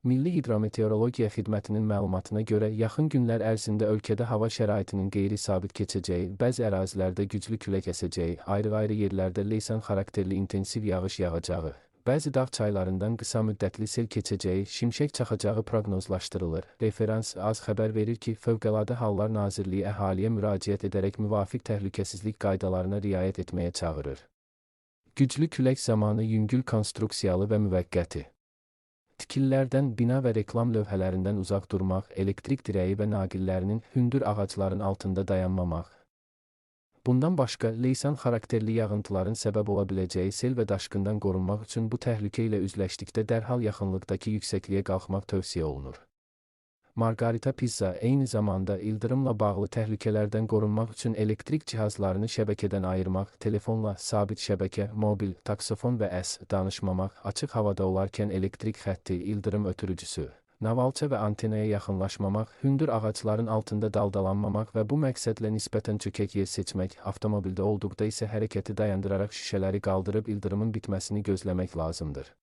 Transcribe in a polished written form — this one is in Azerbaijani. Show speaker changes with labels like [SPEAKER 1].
[SPEAKER 1] Milli Hidrometeorologiya Xidmətinin məlumatına görə yaxın günlər ərzində ölkədə hava şəraitinin qeyri-sabit keçəcəyi, bəzi ərazilərdə güclü külək əsəcəyi, ayrı-ayrı yerlərdə leysan xarakterli intensiv yağış yağacağı, bəzi dağ çaylarından qısa müddətli sel keçəcəyi, şimşək çaxacağı proqnozlaşdırılır. Referans AZ xəbər verir ki, Fövqəladə Hallar Nazirliyi əhaliyə müraciət edərək müvafiq təhlükəsizlik qaydalarına riayət etməyə çağırır. Güclü külək zamanı yüngül konstruksiyalı və müvəqqəti tikililərdən, bina və reklam lövhələrindən uzaq durmaq, elektrik dirəyi və naqillərinin, hündür ağacların altında dayanmamaq. Bundan başqa, leysan xarakterli yağıntıların səbəb ola biləcəyi sel və daşqından qorunmaq üçün bu təhlükə ilə üzləşdikdə dərhal yaxınlıqdakı yüksəkliyə qalxmaq tövsiyə olunur. Margarita Pizza eyni zamanda ildırımla bağlı təhlükələrdən qorunmaq üçün elektrik cihazlarını şəbəkədən ayırmaq, telefonla, sabit şəbəkə, mobil, taksofon və danışmamaq, açıq havada olarkən elektrik xətti, ildırım ötürücüsü, navalça və antenaya yaxınlaşmamaq, hündür ağacların altında daldalanmamaq və bu məqsədlə nisbətən çökək yer seçmək, avtomobildə olduqda isə hərəkəti dayandıraraq şüşələri qaldırıb ildırımın bitməsini gözləmək lazımdır.